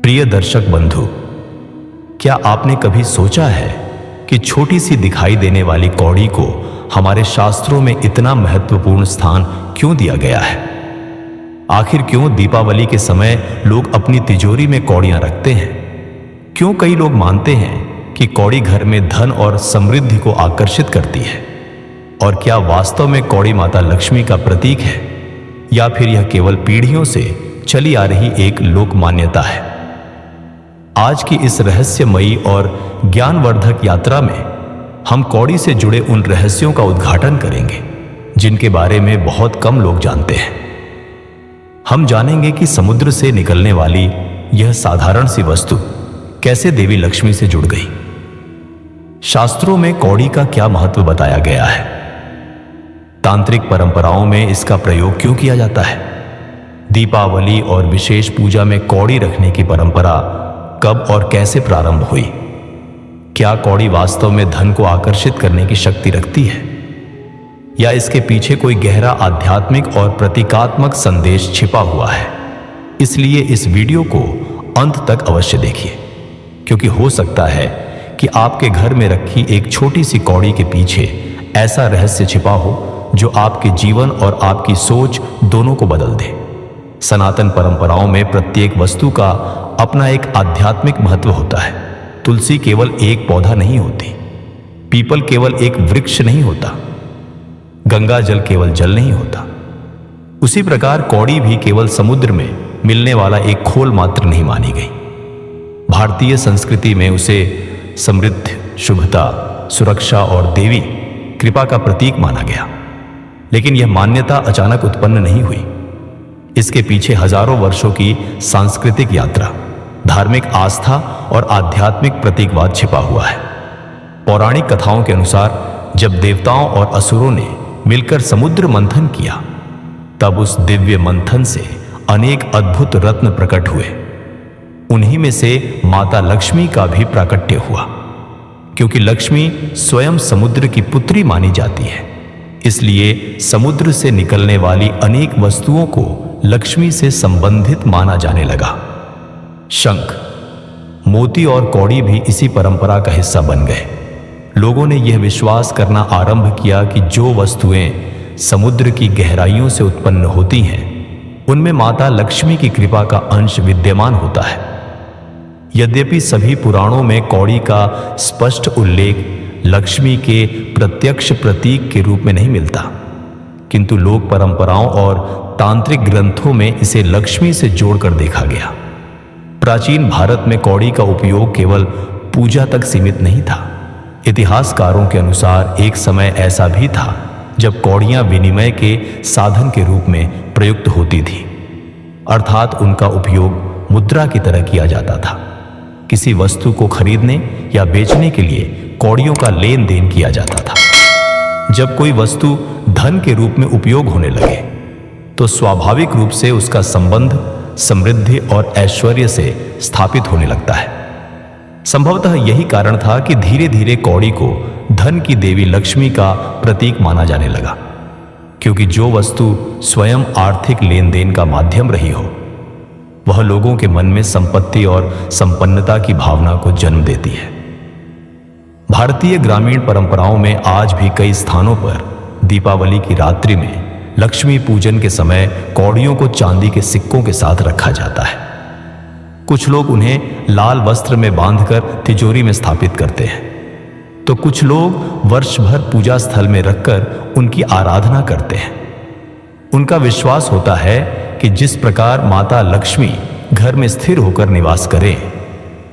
प्रिय दर्शक बंधु, क्या आपने कभी सोचा है कि छोटी सी दिखाई देने वाली कौड़ी को हमारे शास्त्रों में इतना महत्वपूर्ण स्थान क्यों दिया गया है? आखिर क्यों दीपावली के समय लोग अपनी तिजोरी में कौड़ियां रखते हैं? क्यों कई लोग मानते हैं कि कौड़ी घर में धन और समृद्धि को आकर्षित करती है? और क्या वास्तव में कौड़ी माता लक्ष्मी का प्रतीक है, या फिर यह केवल पीढ़ियों से चली आ रही एक लोक मान्यता है? आज की इस रहस्यमयी और ज्ञानवर्धक यात्रा में हम कौड़ी से जुड़े उन रहस्यों का उद्घाटन करेंगे जिनके बारे में बहुत कम लोग जानते हैं। हम जानेंगे कि समुद्र से निकलने वाली यह साधारण सी वस्तु कैसे देवी लक्ष्मी से जुड़ गई। शास्त्रों में कौड़ी का क्या महत्व बताया गया है? तांत्रिक परंपराओं में इसका प्रयोग क्यों किया जाता है? दीपावली और विशेष पूजा में कौड़ी रखने की परंपरा कब और कैसे प्रारंभ हुई? क्या कौड़ी वास्तव में धन को आकर्षित करने की शक्ति रखती है, या इसके पीछे कोई गहरा आध्यात्मिक और प्रतीकात्मक संदेश छिपा हुआ है? इसलिए इस वीडियो को अंत तक अवश्य देखिए, क्योंकि हो सकता है कि आपके घर में रखी एक छोटी सी कौड़ी के पीछे ऐसा रहस्य छिपा हो जो आपके जीवन और आपकी सोच दोनों को बदल दे। सनातन परंपराओं में प्रत्येक वस्तु का अपना एक आध्यात्मिक महत्व होता है। तुलसी केवल एक पौधा नहीं होती, पीपल केवल एक वृक्ष नहीं होता, गंगा जल केवल जल नहीं होता। उसी प्रकार कौड़ी भी केवल समुद्र में मिलने वाला एक खोल मात्र नहीं मानी गई। भारतीय संस्कृति में उसे समृद्धि, शुभता, सुरक्षा और देवी कृपा का प्रतीक माना गया। लेकिन यह मान्यता अचानक उत्पन्न नहीं हुई। इसके पीछे हजारों वर्षों की सांस्कृतिक यात्रा, धार्मिक आस्था और आध्यात्मिक प्रतीकवाद छिपा हुआ है। पौराणिक कथाओं के अनुसार जब देवताओं और असुरों ने मिलकर समुद्र मंथन किया, तब उस दिव्य मंथन से अनेक अद्भुत रत्न प्रकट हुए। उन्हीं में से माता लक्ष्मी का भी प्राकट्य हुआ। क्योंकि लक्ष्मी स्वयं समुद्र की पुत्री मानी जाती है, इसलिए समुद्र से निकलने वाली अनेक वस्तुओं को लक्ष्मी से संबंधित माना जाने लगा। शंख, मोती और कौड़ी भी इसी परंपरा का हिस्सा बन गए। लोगों ने यह विश्वास करना आरंभ किया कि जो वस्तुएं समुद्र की गहराइयों से उत्पन्न होती हैं, उनमें माता लक्ष्मी की कृपा का अंश विद्यमान होता है। यद्यपि सभी पुराणों में कौड़ी का स्पष्ट उल्लेख लक्ष्मी के प्रत्यक्ष प्रतीक के रूप में नहीं मिलता, किंतु लोक परंपराओं और तांत्रिक ग्रंथों में इसे लक्ष्मी से जोड़कर देखा गया। प्राचीन भारत में कौड़ी का उपयोग केवल पूजा तक सीमित नहीं था। इतिहासकारों के अनुसार एक समय ऐसा भी था जब कौड़ियां विनिमय के साधन के रूप में प्रयुक्त होती थी, अर्थात उनका उपयोग मुद्रा की तरह किया जाता था। किसी वस्तु को खरीदने या बेचने के लिए कौड़ियों का लेन देन किया जाता था। जब कोई वस्तु धन के रूप में उपयोग होने लगे, तो स्वाभाविक रूप से उसका संबंध समृद्धि और ऐश्वर्य से स्थापित होने लगता है। संभवतः यही कारण था कि धीरे धीरे कौड़ी को धन की देवी लक्ष्मी का प्रतीक माना जाने लगा, क्योंकि जो वस्तु स्वयं आर्थिक लेन देन का माध्यम रही हो, वह लोगों के मन में संपत्ति और संपन्नता की भावना को जन्म देती है। भारतीय ग्रामीण परंपराओं में आज भी कई स्थानों पर दीपावली की रात्रि में लक्ष्मी पूजन के समय कौड़ियों को चांदी के सिक्कों के साथ रखा जाता है। कुछ लोग उन्हें लाल वस्त्र में बांधकर तिजोरी में स्थापित करते हैं, तो कुछ लोग वर्ष भर पूजा स्थल में रखकर उनकी आराधना करते हैं। उनका विश्वास होता है कि जिस प्रकार माता लक्ष्मी घर में स्थिर होकर निवास करें,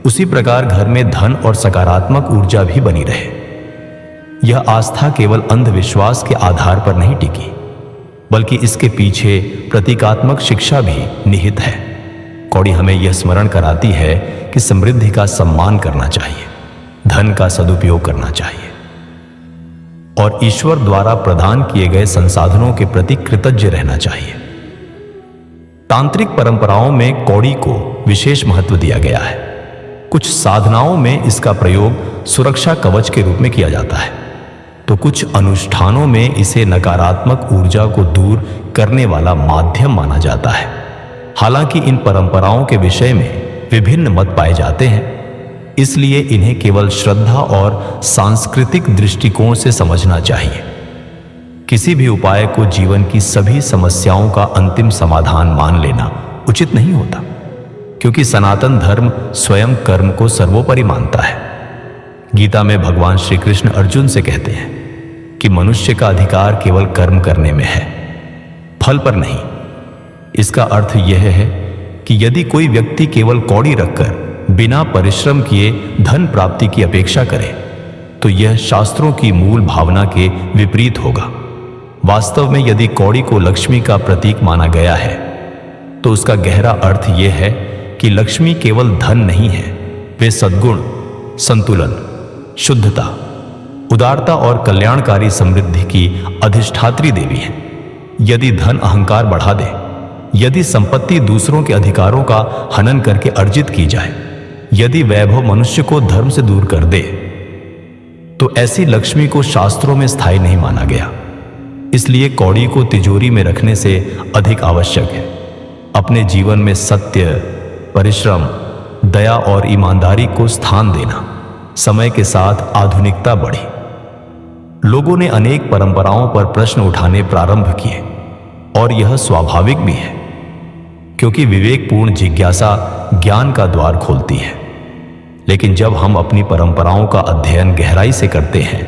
उसी प्रकार घर में धन और सकारात्मक ऊर्जा भी बनी रहे। यह आस्था केवल अंधविश्वास के आधार पर नहीं टिकी, बल्कि इसके पीछे प्रतीकात्मक शिक्षा भी निहित है। कौड़ी हमें यह स्मरण कराती है कि समृद्धि का सम्मान करना चाहिए, धन का सदुपयोग करना चाहिए और ईश्वर द्वारा प्रदान किए गए संसाधनों के प्रति कृतज्ञ रहना चाहिए। तांत्रिक परंपराओं में कौड़ी को विशेष महत्व दिया गया है। कुछ साधनाओं में इसका प्रयोग सुरक्षा कवच के रूप में किया जाता है, तो कुछ अनुष्ठानों में इसे नकारात्मक ऊर्जा को दूर करने वाला माध्यम माना जाता है। हालांकि इन परंपराओं के विषय में विभिन्न मत पाए जाते हैं, इसलिए इन्हें केवल श्रद्धा और सांस्कृतिक दृष्टिकोण से समझना चाहिए। किसी भी उपाय को जीवन की सभी समस्याओं का अंतिम समाधान मान लेना उचित नहीं होता, क्योंकि सनातन धर्म स्वयं कर्म को सर्वोपरि मानता है। गीता में भगवान श्री कृष्ण अर्जुन से कहते हैं कि मनुष्य का अधिकार केवल कर्म करने में है, फल पर नहीं। इसका अर्थ यह है कि यदि कोई व्यक्ति केवल कौड़ी रखकर बिना परिश्रम किए धन प्राप्ति की अपेक्षा करे तो यह शास्त्रों की मूल भावना के विपरीत होगा। वास्तव में यदि कौड़ी को लक्ष्मी का प्रतीक माना गया है तो उसका गहरा अर्थ यह है कि लक्ष्मी केवल धन नहीं है, वे सद्गुण, संतुलन, शुद्धता, उदारता और कल्याणकारी समृद्धि की अधिष्ठात्री देवी है। यदि धन अहंकार बढ़ा दे, यदि संपत्ति दूसरों के अधिकारों का हनन करके अर्जित की जाए, यदि वैभव मनुष्य को धर्म से दूर कर दे, तो ऐसी लक्ष्मी को शास्त्रों में स्थायी नहीं माना गया। इसलिए कौड़ी को तिजोरी में रखने से अधिक आवश्यक है अपने जीवन में सत्य, परिश्रम, दया और ईमानदारी को स्थान देना। समय के साथ आधुनिकता बढ़ी, लोगों ने अनेक परंपराओं पर प्रश्न उठाने प्रारंभ किए और यह स्वाभाविक भी है, क्योंकि विवेकपूर्ण जिज्ञासा ज्ञान का द्वार खोलती है। लेकिन जब हम अपनी परंपराओं का अध्ययन गहराई से करते हैं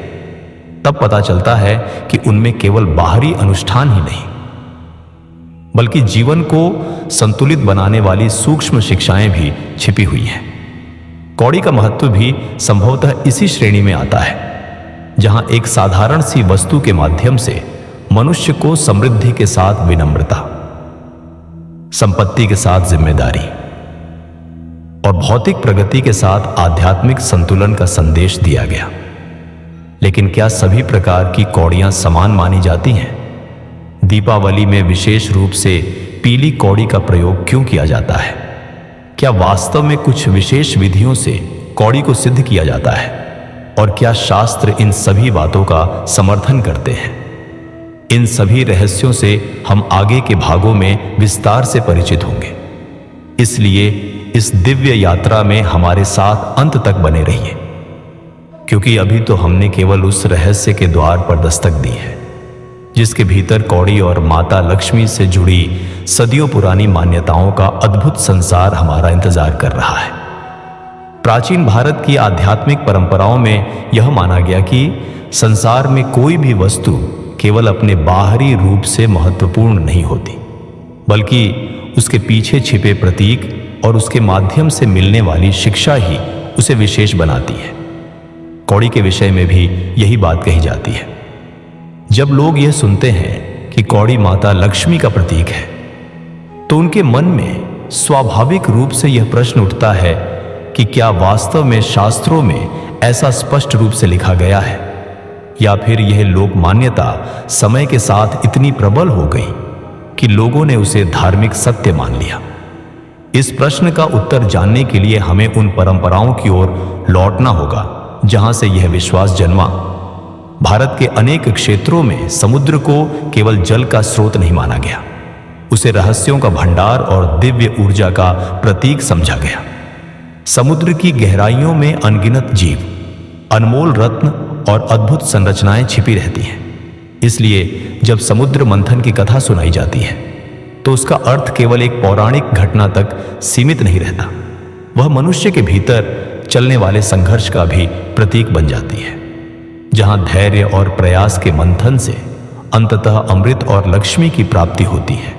तब पता चलता है कि उनमें केवल बाहरी अनुष्ठान ही नहीं, बल्कि जीवन को संतुलित बनाने वाली सूक्ष्म शिक्षाएं भी छिपी हुई हैं। कौड़ी का महत्व भी संभवतः इसी श्रेणी में आता है, जहां एक साधारण सी वस्तु के माध्यम से मनुष्य को समृद्धि के साथ विनम्रता, संपत्ति के साथ जिम्मेदारी और भौतिक प्रगति के साथ आध्यात्मिक संतुलन का संदेश दिया गया। लेकिन क्या सभी प्रकार की कौड़ियां समान मानी जाती हैं? दीपावली में विशेष रूप से पीली कौड़ी का प्रयोग क्यों किया जाता है? क्या वास्तव में कुछ विशेष विधियों से कौड़ी को सिद्ध किया जाता है? और क्या शास्त्र इन सभी बातों का समर्थन करते हैं? इन सभी रहस्यों से हम आगे के भागों में विस्तार से परिचित होंगे। इसलिए इस दिव्य यात्रा में हमारे साथ अंत तक बने रहिए, क्योंकि अभी तो हमने केवल उस रहस्य के द्वार पर दस्तक दी है जिसके भीतर कौड़ी और माता लक्ष्मी से जुड़ी सदियों पुरानी मान्यताओं का अद्भुत संसार हमारा इंतजार कर रहा है। प्राचीन भारत की आध्यात्मिक परंपराओं में यह माना गया कि संसार में कोई भी वस्तु केवल अपने बाहरी रूप से महत्वपूर्ण नहीं होती, बल्कि उसके पीछे छिपे प्रतीक और उसके माध्यम से मिलने वाली शिक्षा ही उसे विशेष बनाती है। कौड़ी के विषय में भी यही बात कही जाती है। जब लोग यह सुनते हैं कि कौड़ी माता लक्ष्मी का प्रतीक है तो उनके मन में स्वाभाविक रूप से यह प्रश्न उठता है कि क्या वास्तव में शास्त्रों में ऐसा स्पष्ट रूप से लिखा गया है, या फिर यह लोक मान्यता समय के साथ इतनी प्रबल हो गई कि लोगों ने उसे धार्मिक सत्य मान लिया। इस प्रश्न का उत्तर जानने के लिए हमें उन परंपराओं की ओर लौटना होगा जहां से यह विश्वास जन्मा। भारत के अनेक क्षेत्रों में समुद्र को केवल जल का स्रोत नहीं माना गया, उसे रहस्यों का भंडार और दिव्य ऊर्जा का प्रतीक समझा गया। समुद्र की गहराइयों में अनगिनत जीव, अनमोल रत्न और अद्भुत संरचनाएं छिपी रहती हैं। इसलिए जब समुद्र मंथन की कथा सुनाई जाती है तो उसका अर्थ केवल एक पौराणिक घटना तक सीमित नहीं रहता, वह मनुष्य के भीतर चलने वाले संघर्ष का भी प्रतीक बन जाती है, जहां धैर्य और प्रयास के मंथन से अंततः अमृत और लक्ष्मी की प्राप्ति होती है।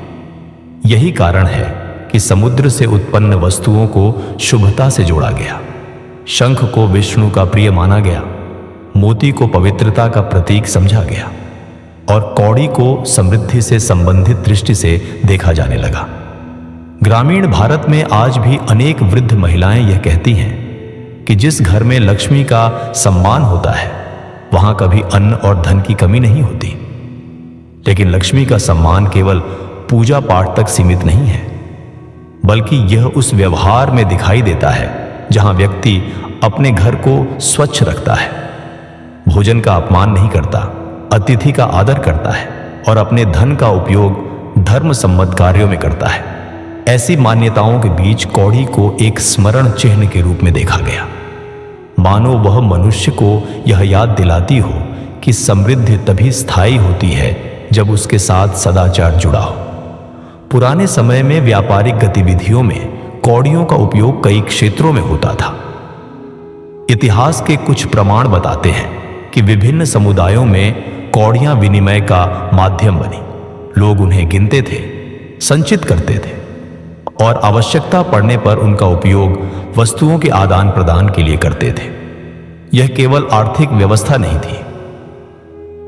यही कारण है कि समुद्र से उत्पन्न वस्तुओं को शुभता से जोड़ा गया। शंख को विष्णु का प्रिय माना गया, मोती को पवित्रता का प्रतीक समझा गया और कौड़ी को समृद्धि से संबंधित दृष्टि से देखा जाने लगा। ग्रामीण भारत में आज भी अनेक वृद्ध महिलाएं यह कहती हैं कि जिस घर में लक्ष्मी का सम्मान होता है वहां कभी अन्न और धन की कमी नहीं होती। लेकिन लक्ष्मी का सम्मान केवल पूजा पाठ तक सीमित नहीं है, बल्कि यह उस व्यवहार में दिखाई देता है जहां व्यक्ति अपने घर को स्वच्छ रखता है, भोजन का अपमान नहीं करता, अतिथि का आदर करता है और अपने धन का उपयोग धर्म सम्मत कार्यों में करता है। ऐसी मान्यताओं के बीच कौड़ी को एक स्मरण चिन्ह के रूप में देखा गया, मानो वह मनुष्य को यह याद दिलाती हो कि समृद्धि तभी स्थायी होती है जब उसके साथ सदाचार जुड़ा हो। पुराने समय में व्यापारिक गतिविधियों में कौड़ियों का उपयोग कई क्षेत्रों में होता था। इतिहास के कुछ प्रमाण बताते हैं कि विभिन्न समुदायों में कौड़ियां विनिमय का माध्यम बनी। लोग उन्हें गिनते थे, संचित करते थे और आवश्यकता पड़ने पर उनका उपयोग वस्तुओं के आदान प्रदान के लिए करते थे। यह केवल आर्थिक व्यवस्था नहीं थी,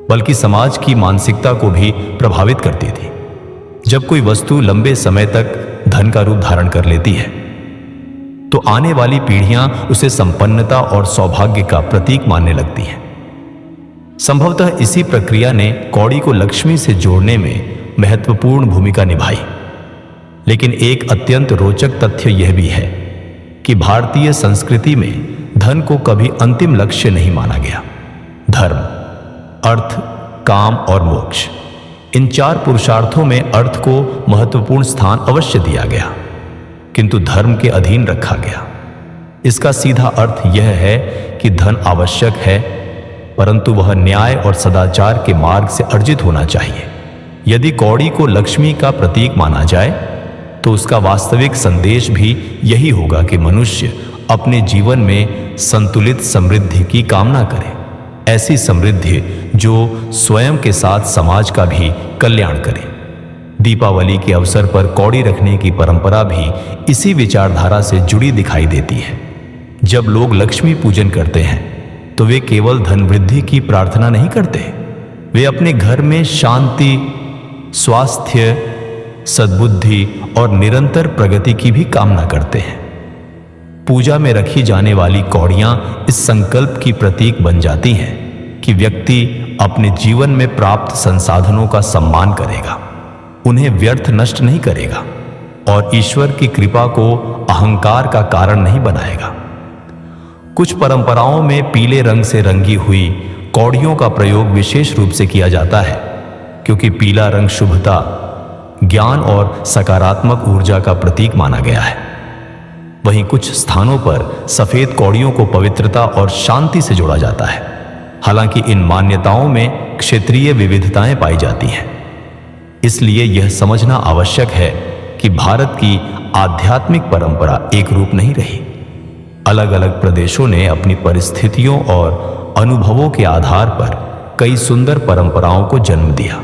बल्कि समाज की मानसिकता को भी प्रभावित करती थी। जब कोई वस्तु लंबे समय तक धन का रूप धारण कर लेती है, तो आने वाली पीढ़ियां उसे संपन्नता और सौभाग्य का प्रतीक मानने लगती हैं। संभवतः इसी प्रक्रिया ने कौड़ी को लक्ष्मी से जोड़ने में महत्वपूर्ण भूमिका निभाई। लेकिन एक अत्यंत रोचक तथ्य यह भी है कि भारतीय संस्कृति में धन को कभी अंतिम लक्ष्य नहीं माना गया। धर्म, अर्थ, काम और मोक्ष, इन चार पुरुषार्थों में अर्थ को महत्वपूर्ण स्थान अवश्य दिया गया, किंतु धर्म के अधीन रखा गया। इसका सीधा अर्थ यह है कि धन आवश्यक है, परंतु वह न्याय और सदाचार के मार्ग से अर्जित होना चाहिए। यदि कौड़ी को लक्ष्मी का प्रतीक माना जाए, तो उसका वास्तविक संदेश भी यही होगा कि मनुष्य अपने जीवन में संतुलित समृद्धि की कामना करे, ऐसी समृद्धि जो स्वयं के साथ समाज का भी कल्याण करे। दीपावली के अवसर पर कौड़ी रखने की परंपरा भी इसी विचारधारा से जुड़ी दिखाई देती है। जब लोग लक्ष्मी पूजन करते हैं, तो वे केवल धन वृद्धि की प्रार्थना नहीं करते, वे अपने घर में शांति, स्वास्थ्य, सद्बुद्धि और निरंतर प्रगति की भी कामना करते हैं। पूजा में रखी जाने वाली कौड़ियां इस संकल्प की प्रतीक बन जाती हैं कि व्यक्ति अपने जीवन में प्राप्त संसाधनों का सम्मान करेगा, उन्हें व्यर्थ नष्ट नहीं करेगा और ईश्वर की कृपा को अहंकार का कारण नहीं बनाएगा। कुछ परंपराओं में पीले रंग से रंगी हुई कौड़ियों का प्रयोग विशेष रूप से किया जाता है, क्योंकि पीला रंग शुभता, ज्ञान और सकारात्मक ऊर्जा का प्रतीक माना गया है। वहीं कुछ स्थानों पर सफेद कौड़ियों को पवित्रता और शांति से जोड़ा जाता है। हालांकि इन मान्यताओं में क्षेत्रीय विविधताएं पाई जाती हैं, इसलिए यह समझना आवश्यक है कि भारत की आध्यात्मिक परंपरा एक रूप नहीं रही। अलग अलग प्रदेशों ने अपनी परिस्थितियों और अनुभवों के आधार पर कई सुंदर परंपराओं को जन्म दिया।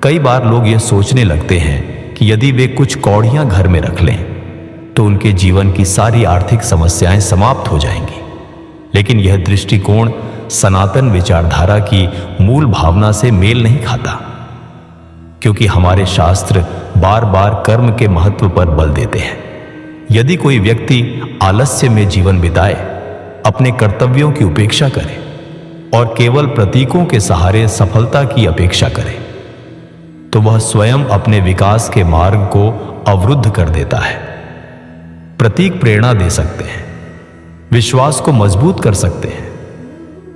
कई बार लोग यह सोचने लगते हैं कि यदि वे कुछ कौड़ियां घर में रख लें, तो उनके जीवन की सारी आर्थिक समस्याएं समाप्त हो जाएंगी। लेकिन यह दृष्टिकोण सनातन विचारधारा की मूल भावना से मेल नहीं खाता, क्योंकि हमारे शास्त्र बार बार कर्म के महत्व पर बल देते हैं। यदि कोई व्यक्ति आलस्य में जीवन बिताए, अपने कर्तव्यों की उपेक्षा करे और केवल प्रतीकों के सहारे सफलता की अपेक्षा करे, तो वह स्वयं अपने विकास के मार्ग को अवरुद्ध कर देता है। प्रतीक प्रेरणा दे सकते हैं, विश्वास को मजबूत कर सकते हैं,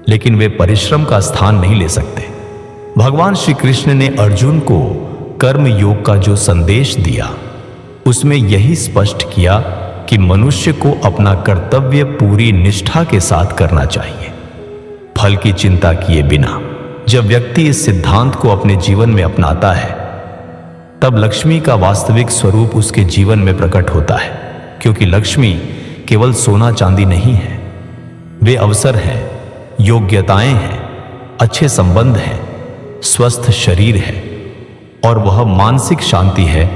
लेकिन वे परिश्रम का स्थान नहीं ले सकते। भगवान श्री कृष्ण ने अर्जुन को कर्म योग का जो संदेश दिया, उसमें यही स्पष्ट किया कि मनुष्य को अपना कर्तव्य पूरी निष्ठा के साथ करना चाहिए, फल की चिंता किए बिना। जब व्यक्ति इस सिद्धांत को अपने जीवन में अपनाता है, तब लक्ष्मी का वास्तविक स्वरूप उसके जीवन में प्रकट होता है, क्योंकि लक्ष्मी केवल सोना चांदी नहीं है, वे अवसर हैं, योग्यताएं हैं, अच्छे संबंध हैं, स्वस्थ शरीर है और वह मानसिक शांति है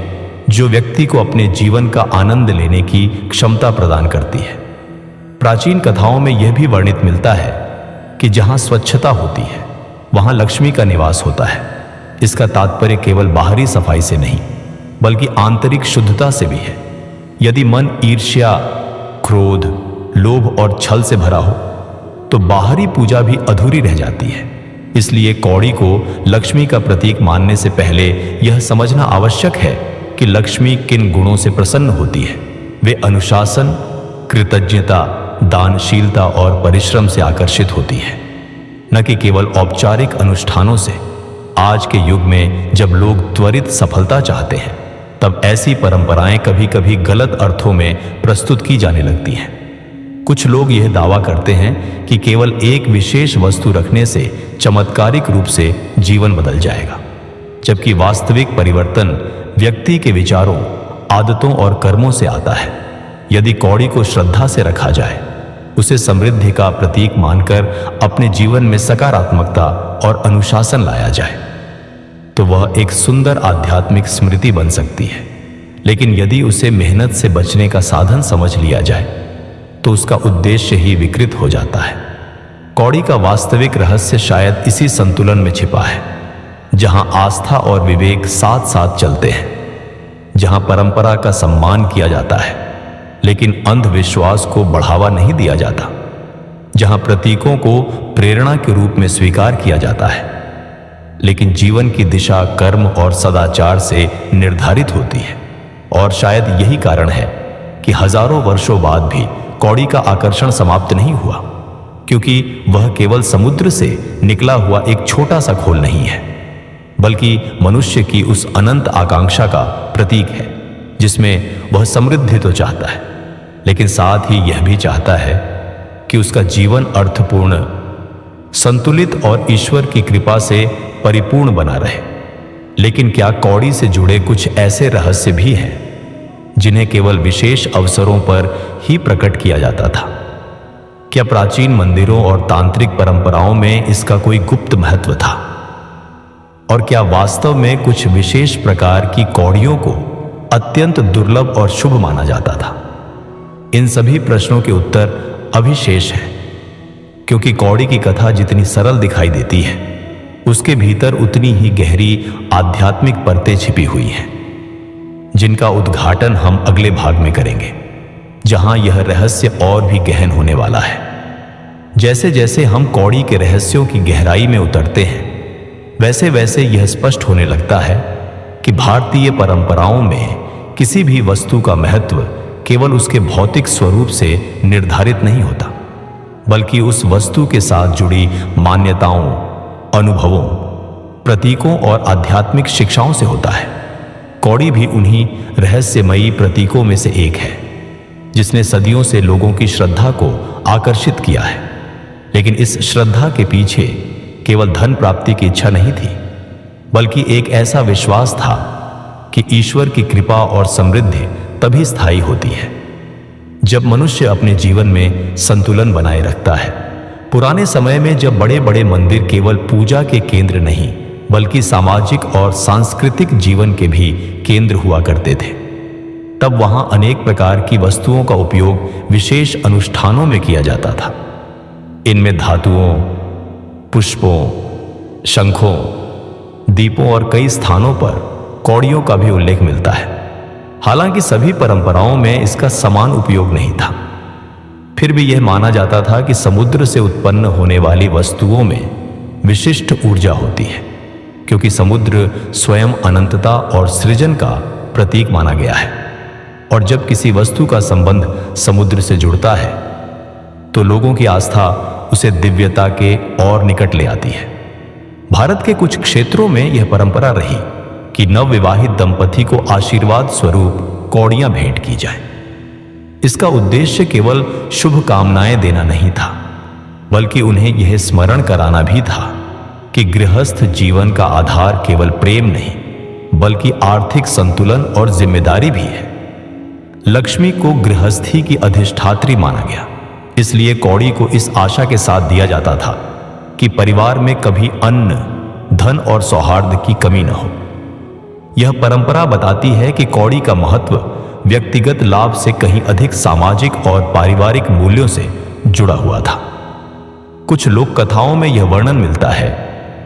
जो व्यक्ति को अपने जीवन का आनंद लेने की क्षमता प्रदान करती है। प्राचीन कथाओं में यह भी वर्णित मिलता है कि जहां स्वच्छता होती है, वहां लक्ष्मी का निवास होता है। इसका तात्पर्य केवल बाहरी सफाई से नहीं, बल्कि आंतरिक शुद्धता से भी है। यदि मन ईर्ष्या, क्रोध, लोभ और छल से भरा हो, तो बाहरी पूजा भी अधूरी रह जाती है। इसलिए कौड़ी को लक्ष्मी का प्रतीक मानने से पहले यह समझना आवश्यक है कि लक्ष्मी किन गुणों से प्रसन्न होती है। वे अनुशासन, कृतज्ञता, दानशीलता और परिश्रम से आकर्षित होती है, न कि केवल औपचारिक अनुष्ठानों से। आज के युग में जब लोग त्वरित सफलता चाहते हैं, तब ऐसी परंपराएं कभी कभी गलत अर्थों में प्रस्तुत की जाने लगती हैं। कुछ लोग यह दावा करते हैं कि केवल एक विशेष वस्तु रखने से चमत्कारिक रूप से जीवन बदल जाएगा, जबकि वास्तविक परिवर्तन व्यक्ति के विचारों, आदतों और कर्मों से आता है। यदि कौड़ी को श्रद्धा से रखा जाए, उसे समृद्धि का प्रतीक मानकर अपने जीवन में सकारात्मकता और अनुशासन लाया जाए, तो वह एक सुंदर आध्यात्मिक स्मृति बन सकती है। लेकिन यदि उसे मेहनत से बचने का साधन समझ लिया जाए, तो उसका उद्देश्य ही विकृत हो जाता है। कौड़ी का वास्तविक रहस्य शायद इसी संतुलन में छिपा है, जहां आस्था और विवेक साथ साथ चलते हैं, जहां परंपरा का सम्मान किया जाता है लेकिन अंधविश्वास को बढ़ावा नहीं दिया जाता, जहां प्रतीकों को प्रेरणा के रूप में स्वीकार किया जाता है लेकिन जीवन की दिशा कर्म और सदाचार से निर्धारित होती है। और शायद यही कारण है कि हजारों वर्षों बाद भी कौड़ी का आकर्षण समाप्त नहीं हुआ, क्योंकि वह केवल समुद्र से निकला हुआ एक छोटा सा खोल नहीं है, बल्कि मनुष्य की उस अनंत आकांक्षा का प्रतीक है, जिसमें वह समृद्धि तो चाहता है लेकिन साथ ही यह भी चाहता है कि उसका जीवन अर्थपूर्ण, संतुलित और ईश्वर की कृपा से परिपूर्ण बना रहे। लेकिन क्या कौड़ी से जुड़े कुछ ऐसे रहस्य भी हैं जिन्हें केवल विशेष अवसरों पर ही प्रकट किया जाता था? क्या प्राचीन मंदिरों और तांत्रिक परंपराओं में इसका कोई गुप्त महत्व था? और क्या वास्तव में कुछ विशेष प्रकार की कौड़ियों को अत्यंत दुर्लभ और शुभ माना जाता था? इन सभी प्रश्नों के उत्तर अभी शेष हैं, क्योंकि कौड़ी की कथा जितनी सरल दिखाई देती है, उसके भीतर उतनी ही गहरी आध्यात्मिक परतें छिपी हुई हैं, जिनका उद्घाटन हम अगले भाग में करेंगे, जहां यह रहस्य और भी गहन होने वाला है। जैसे जैसे हम कौड़ी के रहस्यों की गहराई में उतरते हैं, वैसे वैसे यह स्पष्ट होने लगता है कि भारतीय परंपराओं में किसी भी वस्तु का महत्व केवल उसके भौतिक स्वरूप से निर्धारित नहीं होता, बल्कि उस वस्तु के साथ जुड़ी मान्यताओं, अनुभवों, प्रतीकों और आध्यात्मिक शिक्षाओं से होता है। कौड़ी भी उन्हीं रहस्यमयी प्रतीकों में से एक है, जिसने सदियों से लोगों की श्रद्धा को आकर्षित किया है। लेकिन इस श्रद्धा के पीछे केवल धन प्राप्ति की इच्छा नहीं थी, बल्कि एक ऐसा विश्वास था कि ईश्वर की कृपा और समृद्धि तभी स्थायी होती है जब मनुष्य अपने जीवन में संतुलन बनाए रखता है। पुराने समय में जब बड़े बड़े मंदिर केवल पूजा के केंद्र नहीं, बल्कि सामाजिक और सांस्कृतिक जीवन के भी केंद्र हुआ करते थे, तब वहां अनेक प्रकार की वस्तुओं का उपयोग विशेष अनुष्ठानों में किया जाता था। इनमें धातुओं, पुष्पों, शंखों, दीपों और कई स्थानों पर कौड़ियों का भी उल्लेख मिलता है। हालांकि सभी परंपराओं में इसका समान उपयोग नहीं था, फिर भी यह माना जाता था कि समुद्र से उत्पन्न होने वाली वस्तुओं में विशिष्ट ऊर्जा होती है, क्योंकि समुद्र स्वयं अनंतता और सृजन का प्रतीक माना गया है। और जब किसी वस्तु का संबंध समुद्र से जुड़ता है, तो लोगों की आस्था उसे दिव्यता के और निकट ले आती है। भारत के कुछ क्षेत्रों में यह परंपरा रही कि नवविवाहित दंपति को आशीर्वाद स्वरूप कौड़ियां भेंट की जाए। इसका उद्देश्य केवल शुभ कामनाएं देना नहीं था, बल्कि उन्हें यह स्मरण कराना भी था कि गृहस्थ जीवन का आधार केवल प्रेम नहीं, बल्कि आर्थिक संतुलन और जिम्मेदारी भी है। लक्ष्मी को गृहस्थी की अधिष्ठात्री माना गया, इसलिए कौड़ी को इस आशा के साथ दिया जाता था कि परिवार में कभी अन्न, धन और सौहार्द की कमी न हो। यह परंपरा बताती है कि कौड़ी का महत्व व्यक्तिगत लाभ से कहीं अधिक सामाजिक और पारिवारिक मूल्यों से जुड़ा हुआ था। कुछ लोक कथाओं में यह वर्णन मिलता है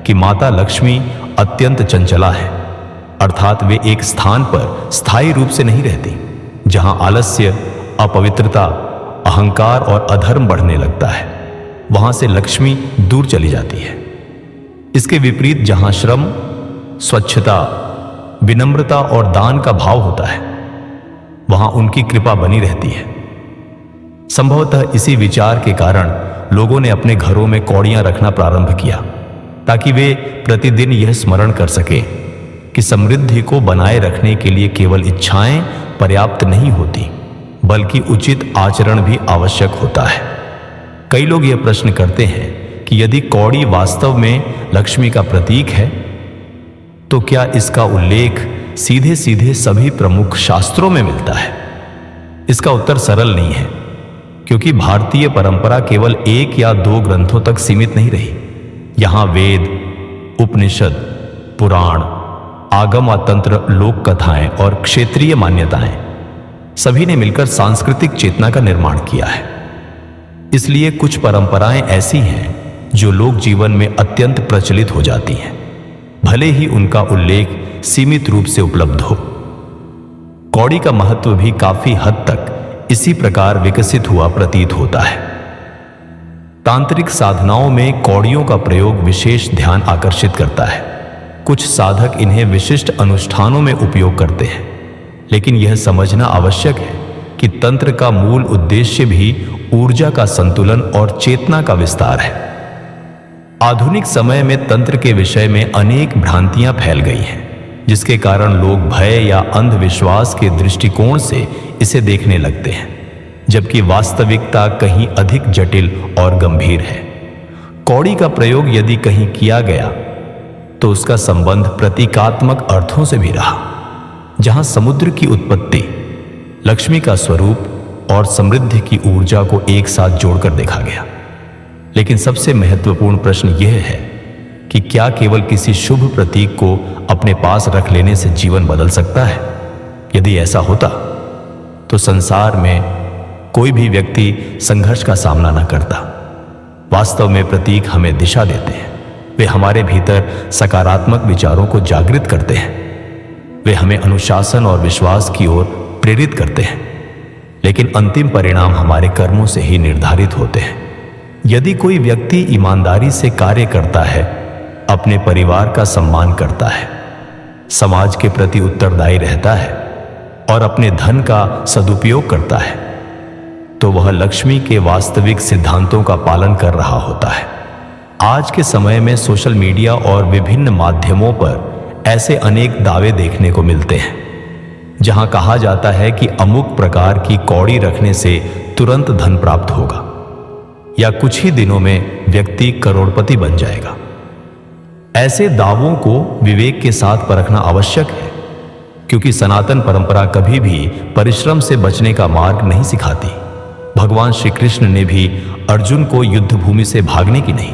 कि माता लक्ष्मी अत्यंत चंचला है, अर्थात वे एक स्थान पर स्थायी रूप से नहीं रहती, जहां आलस्य, अपवित्रता, अहंकार और अधर्म बढ़ने लगता है, वहां से लक्ष्मी दूर चली जाती है। इसके विपरीत जहां श्रम, स्वच्छता, विनम्रता और दान का भाव होता है, वहां उनकी कृपा बनी रहती है। संभवतः इसी विचार के कारण लोगों ने अपने घरों में कौड़ियां रखना प्रारंभ किया, ताकि वे प्रतिदिन यह स्मरण कर सकें कि समृद्धि को बनाए रखने के लिए केवल इच्छाएं पर्याप्त नहीं होती, बल्कि उचित आचरण भी आवश्यक होता है। कई लोग यह प्रश्न करते हैं कि यदि कौड़ी वास्तव में लक्ष्मी का प्रतीक है, तो क्या इसका उल्लेख सीधे सीधे सभी प्रमुख शास्त्रों में मिलता है? इसका उत्तर सरल नहीं है, क्योंकि भारतीय परंपरा केवल 1 या 2 ग्रंथों तक सीमित नहीं रही। यहां वेद, उपनिषद, पुराण, आगम तंत्र, लोक कथाएं और क्षेत्रीय मान्यताएं सभी ने मिलकर सांस्कृतिक चेतना का निर्माण किया है। इसलिए कुछ परंपराएं ऐसी हैं जो लोक जीवन में अत्यंत प्रचलित हो जाती हैं, भले ही उनका उल्लेख सीमित रूप से उपलब्ध हो। कौड़ी का महत्व भी काफी हद तक इसी प्रकार विकसित हुआ प्रतीत होता है। तांत्रिक साधनाओं में कौड़ियों का प्रयोग विशेष ध्यान आकर्षित करता है। कुछ साधक इन्हें विशिष्ट अनुष्ठानों में उपयोग करते हैं, लेकिन यह समझना आवश्यक है कि तंत्र का मूल उद्देश्य भी ऊर्जा का संतुलन और चेतना का विस्तार है। आधुनिक समय में तंत्र के विषय में अनेक भ्रांतियां फैल गई हैं, जिसके कारण लोग भय या अंधविश्वास के दृष्टिकोण से इसे देखने लगते हैं, जबकि वास्तविकता कहीं अधिक जटिल और गंभीर है। कौड़ी का प्रयोग यदि कहीं किया गया तो उसका संबंध प्रतीकात्मक अर्थों से भी रहा, जहां समुद्र की उत्पत्ति, लक्ष्मी का स्वरूप और समृद्धि की ऊर्जा को एक साथ जोड़कर देखा गया। लेकिन सबसे महत्वपूर्ण प्रश्न यह है कि क्या केवल किसी शुभ प्रतीक को अपने पास रख लेने से जीवन बदल सकता है? यदि ऐसा होता तो संसार में कोई भी व्यक्ति संघर्ष का सामना न करता। वास्तव में प्रतीक हमें दिशा देते हैं। वे हमारे भीतर सकारात्मक विचारों को जागृत करते हैं। वे हमें अनुशासन और विश्वास की ओर प्रेरित करते हैं। लेकिन अंतिम परिणाम हमारे कर्मों से ही निर्धारित होते हैं। यदि कोई व्यक्ति ईमानदारी से कार्य करता है, अपने परिवार का सम्मान करता है, समाज के प्रति उत्तरदायी रहता है और अपने धन का सदुपयोग करता है, तो वह लक्ष्मी के वास्तविक सिद्धांतों का पालन कर रहा होता है। आज के समय में सोशल मीडिया और विभिन्न माध्यमों पर ऐसे अनेक दावे देखने को मिलते हैं, जहां कहा जाता है कि अमुक प्रकार की कौड़ी रखने से तुरंत धन प्राप्त होगा या कुछ ही दिनों में व्यक्ति करोड़पति बन जाएगा। ऐसे दावों को विवेक के साथ परखना आवश्यक है, क्योंकि सनातन परंपरा कभी भी परिश्रम से बचने का मार्ग नहीं सिखाती। भगवान श्री कृष्ण ने भी अर्जुन को युद्ध भूमि से भागने की नहीं,